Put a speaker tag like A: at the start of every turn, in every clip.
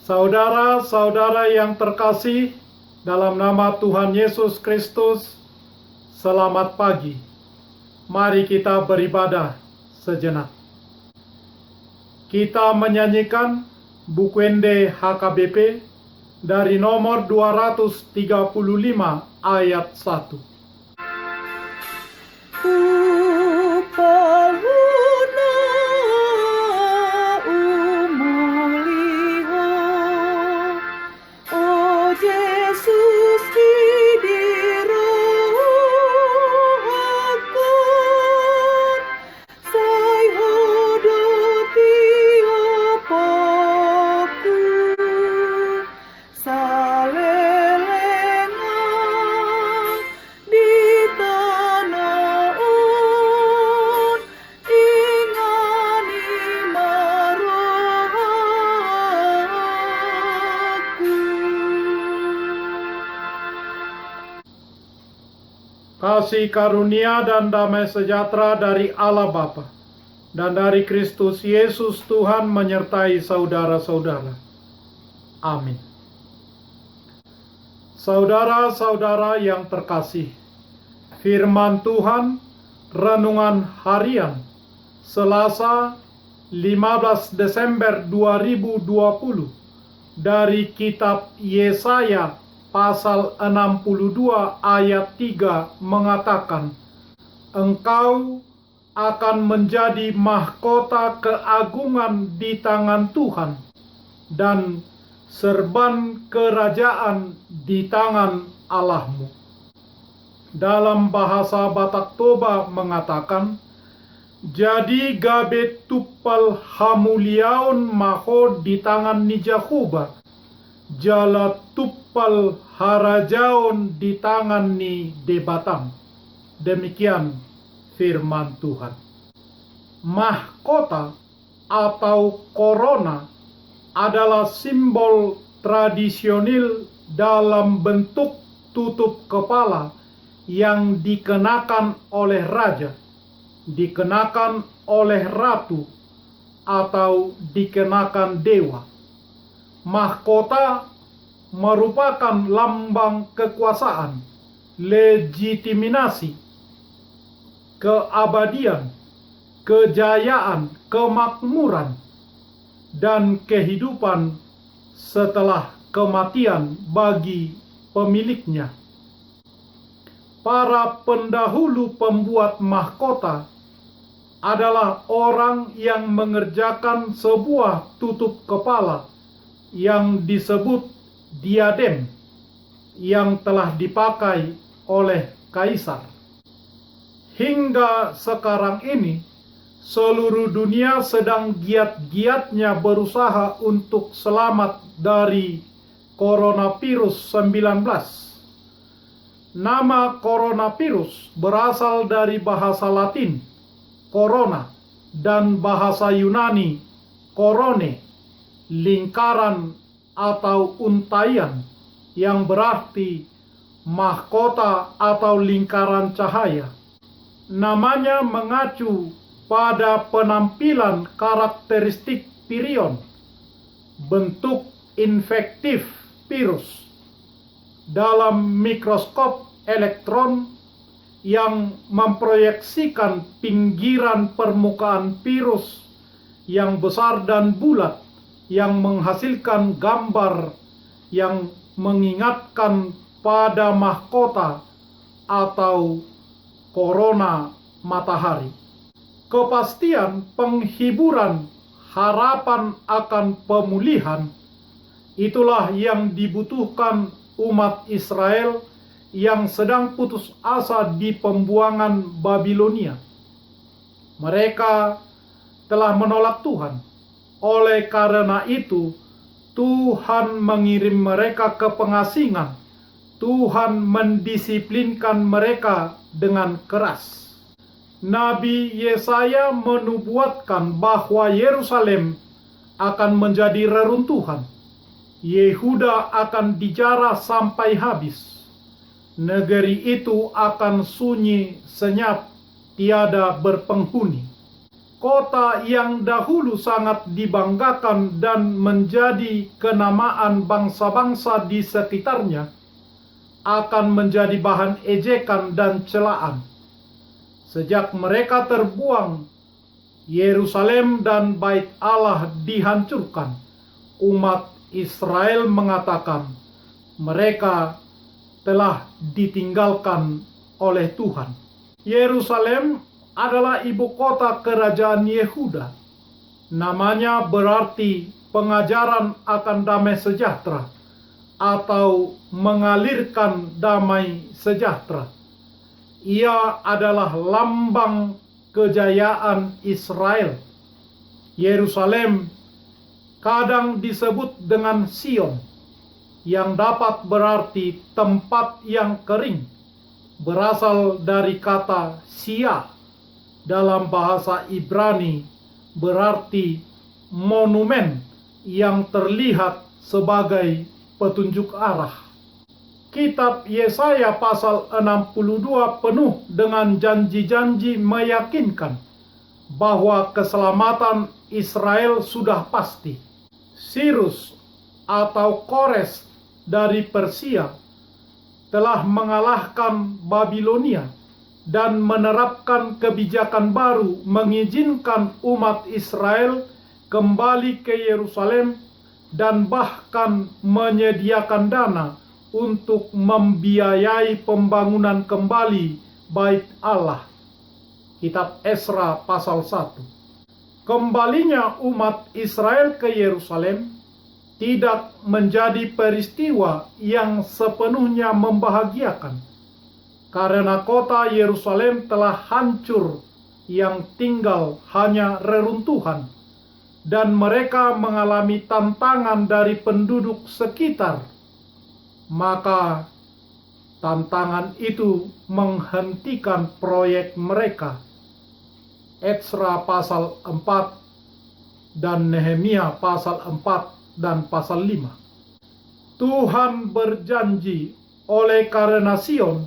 A: Saudara-saudara yang terkasih, dalam nama Tuhan Yesus Kristus, selamat pagi. Mari kita beribadah sejenak. Kita menyanyikan Bukwende HKBP dari nomor 235 ayat 1. Kasih karunia dan damai sejahtera dari Allah Bapa dan dari Kristus Yesus Tuhan menyertai saudara-saudara. Amin. Saudara-saudara yang terkasih, firman Tuhan renungan harian Selasa 15 Desember 2020 dari kitab Yesaya Pasal 62 ayat 3 mengatakan, "Engkau akan menjadi mahkota keagungan di tangan Tuhan, dan serban kerajaan di tangan Allahmu." Dalam bahasa Batak Toba mengatakan, "Jadi gabe tupal hamuliaun maho di tangan ni Jahuba, jala tuppal harajaon di tangan ni debatang." Demikian firman Tuhan. Mahkota atau korona adalah simbol tradisional dalam bentuk tutup kepala yang dikenakan oleh raja, dikenakan oleh ratu, atau dikenakan dewa. Mahkota merupakan lambang kekuasaan, legitimasi, keabadian, kejayaan, kemakmuran, dan kehidupan setelah kematian bagi pemiliknya. Para pendahulu pembuat mahkota adalah orang yang mengerjakan sebuah tutup kepala yang disebut diadem, yang telah dipakai oleh kaisar. Hingga sekarang ini, seluruh dunia sedang giat-giatnya berusaha untuk selamat dari coronavirus 19. Nama coronavirus berasal dari bahasa Latin, corona, dan bahasa Yunani, korone, lingkaran atau untaian, yang berarti mahkota atau lingkaran cahaya. Namanya mengacu pada penampilan karakteristik virion, bentuk infektif virus dalam mikroskop elektron yang memproyeksikan pinggiran permukaan virus yang besar dan bulat, yang menghasilkan gambar yang mengingatkan pada mahkota atau korona matahari. Kepastian penghiburan harapan akan pemulihan, itulah yang dibutuhkan umat Israel yang sedang putus asa di pembuangan Babilonia. Mereka telah menolak Tuhan. Oleh karena itu, Tuhan mengirim mereka ke pengasingan. Tuhan mendisiplinkan mereka dengan keras. Nabi Yesaya menubuatkan bahwa Yerusalem akan menjadi reruntuhan. Yehuda akan dijarah sampai habis. Negeri itu akan sunyi senyap, tiada berpenghuni. kota yang dahulu sangat dibanggakan dan menjadi kenamaan bangsa-bangsa di sekitarnya, akan menjadi bahan ejekan dan celaan. Sejak mereka terbuang, Yerusalem dan Bait Allah dihancurkan. Umat Israel mengatakan mereka telah ditinggalkan oleh Tuhan. Yerusalem adalah ibu kota kerajaan Yehuda. Namanya berarti pengajaran akan damai sejahtera atau mengalirkan damai sejahtera. Ia adalah lambang kejayaan Israel. Yerusalem kadang disebut dengan Sion, yang dapat berarti tempat yang kering, berasal dari kata sia dalam bahasa Ibrani, berarti monumen yang terlihat sebagai petunjuk arah. Kitab Yesaya pasal 62 penuh dengan janji-janji meyakinkan bahwa keselamatan Israel sudah pasti. Sirus atau Kores dari Persia telah mengalahkan Babilonia dan menerapkan kebijakan baru mengizinkan umat Israel kembali ke Yerusalem dan bahkan menyediakan dana untuk membiayai pembangunan kembali Bait Allah. Kitab Esra pasal 1. Kembalinya umat Israel ke Yerusalem tidak menjadi peristiwa yang sepenuhnya membahagiakan, karena kota Yerusalem telah hancur, yang tinggal hanya reruntuhan, dan mereka mengalami tantangan dari penduduk sekitar. Maka tantangan itu menghentikan proyek mereka. Esra pasal 4 dan Nehemia pasal 4 dan pasal 5. Tuhan berjanji, oleh karena Sion,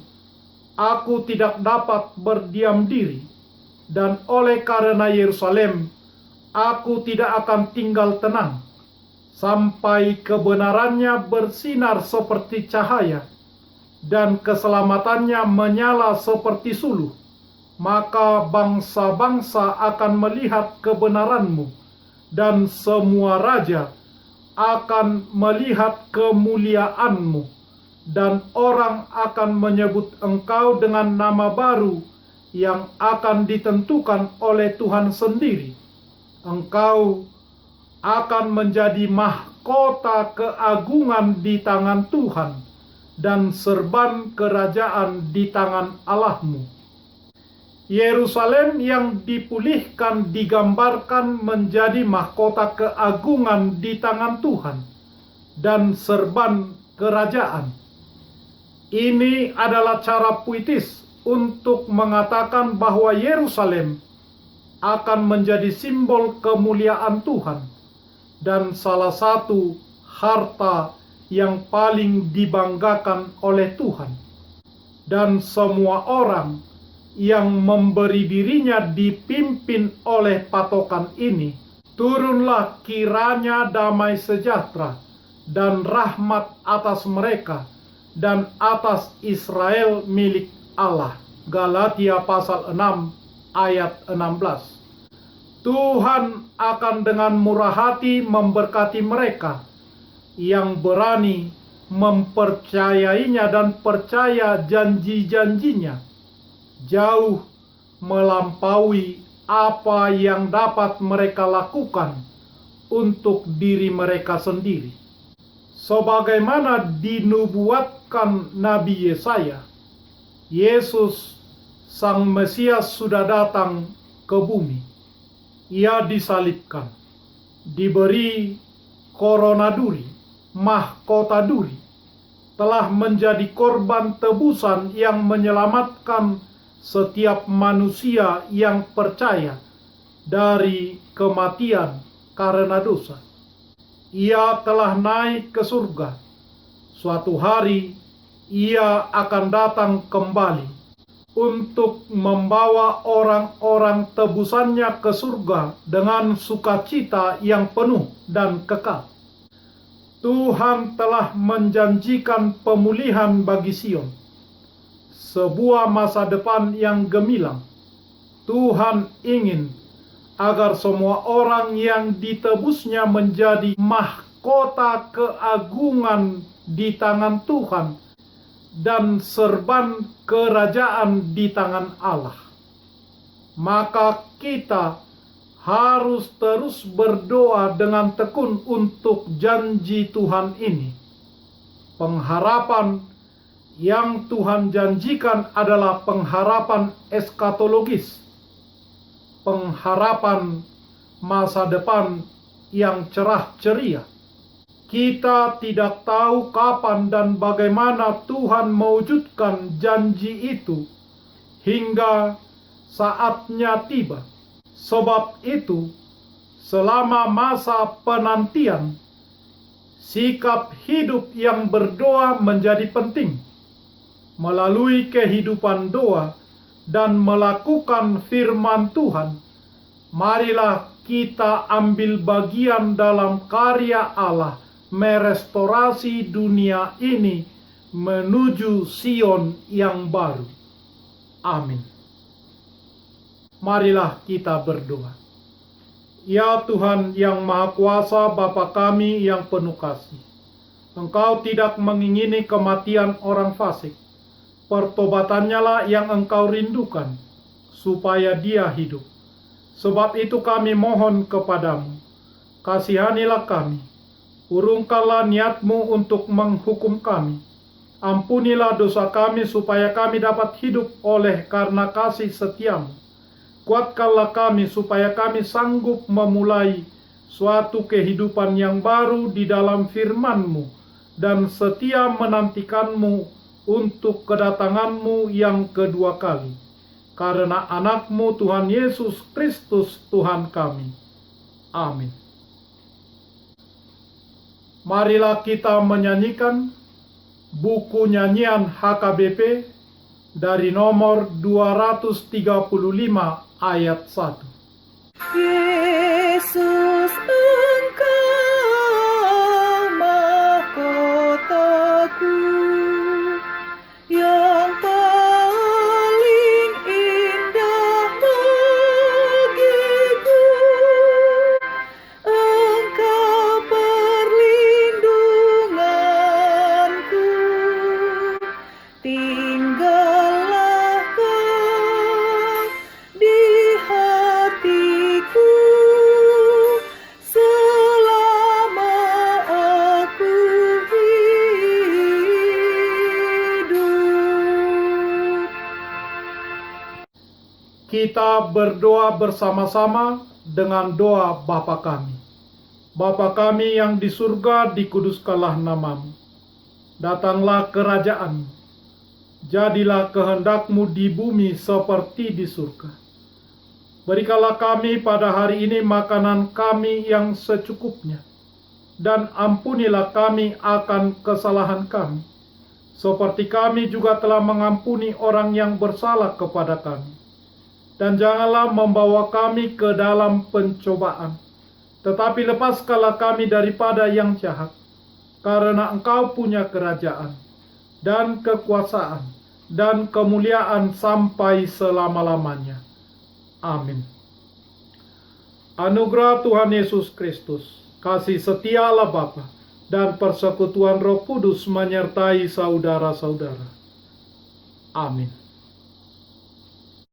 A: aku tidak dapat berdiam diri, dan oleh karena Yerusalem, aku tidak akan tinggal tenang, sampai kebenarannya bersinar seperti cahaya, dan keselamatannya menyala seperti suluh. Maka bangsa-bangsa akan melihat kebenaranmu, dan semua raja akan melihat kemuliaanmu, dan orang akan menyebut engkau dengan nama baru yang akan ditentukan oleh Tuhan sendiri. Engkau akan menjadi mahkota keagungan di tangan Tuhan, dan serban kerajaan di tangan Allahmu. Yerusalem yang dipulihkan digambarkan menjadi mahkota keagungan di tangan Tuhan dan serban kerajaan. Ini adalah cara puitis untuk mengatakan bahwa Yerusalem akan menjadi simbol kemuliaan Tuhan dan salah satu harta yang paling dibanggakan oleh Tuhan. Dan semua orang yang memberi dirinya dipimpin oleh patokan ini, turunlah kiranya damai sejahtera dan rahmat atas mereka dan atas Israel milik Allah. Galatia pasal 6 ayat 16. Tuhan akan dengan murah hati memberkati mereka yang berani mempercayainya dan percaya janji-janjinya, jauh melampaui apa yang dapat mereka lakukan untuk diri mereka sendiri. Sebagaimana dinubuatkan Nabi Yesaya, Yesus Sang Mesias sudah datang ke bumi. Ia disalibkan, diberi korona duri, mahkota duri, telah menjadi korban tebusan yang menyelamatkan setiap manusia yang percaya dari kematian karena dosa. Ia telah naik ke surga. Suatu hari ia akan datang kembali untuk membawa orang-orang tebusannya ke surga dengan sukacita yang penuh dan kekal. Tuhan telah menjanjikan pemulihan bagi Sion, sebuah masa depan yang gemilang. Tuhan ingin agar semua orang yang ditebusnya menjadi mahkota keagungan di tangan Tuhan dan serban kerajaan di tangan Allah. Maka kita harus terus berdoa dengan tekun untuk janji Tuhan ini. Pengharapan yang Tuhan janjikan adalah pengharapan eskatologis, pengharapan masa depan yang cerah ceria. Kita tidak tahu kapan dan bagaimana Tuhan mewujudkan janji itu hingga saatnya tiba. Sebab itu, selama masa penantian, sikap hidup yang berdoa menjadi penting. Melalui kehidupan doa dan melakukan firman Tuhan, marilah kita ambil bagian dalam karya Allah merestorasi dunia ini menuju Sion yang baru. Amin. Marilah kita berdoa. Ya Tuhan yang Maha Kuasa, Bapa kami yang penuh kasih, Engkau tidak mengingini kematian orang fasik. Pertobatannya lah yang Engkau rindukan, supaya dia hidup. Sebab itu kami mohon kepadamu, kasihanilah kami. Urungkanlah niat-Mu untuk menghukum kami. Ampunilah dosa kami supaya kami dapat hidup oleh karena kasih setia-Mu. Kuatkanlah kami supaya kami sanggup memulai suatu kehidupan yang baru di dalam firman-Mu dan setia menantikan-Mu untuk kedatangan-Mu yang kedua kali. Karena anak-Mu Tuhan Yesus Kristus Tuhan kami. Amin. Marilah kita menyanyikan buku nyanyian HKBP dari nomor 235 ayat 1.
B: Yesus, Engkau mahkotaku yang paling indah bagiku. Engkau perlindunganku, tinggallah Kau di hatiku selama aku hidup.
A: Kita berdoa bersama-sama dengan doa Bapa kami. Bapa kami yang di surga, dikuduskanlah nama-Mu. Datanglah kerajaan-Mu. Jadilah kehendak-Mu di bumi seperti di surga. Berikanlah kami pada hari ini makanan kami yang secukupnya. Dan ampunilah kami akan kesalahan kami, seperti kami juga telah mengampuni orang yang bersalah kepada kami. Dan janganlah membawa kami ke dalam pencobaan, tetapi lepaskanlah kami daripada yang jahat. Karena Engkau punya kerajaan, dan kekuasaan, dan kemuliaan sampai selama-lamanya. Amin. Anugerah Tuhan Yesus Kristus, kasih setia Allah Bapa, dan persekutuan Roh Kudus menyertai saudara-saudara. Amin.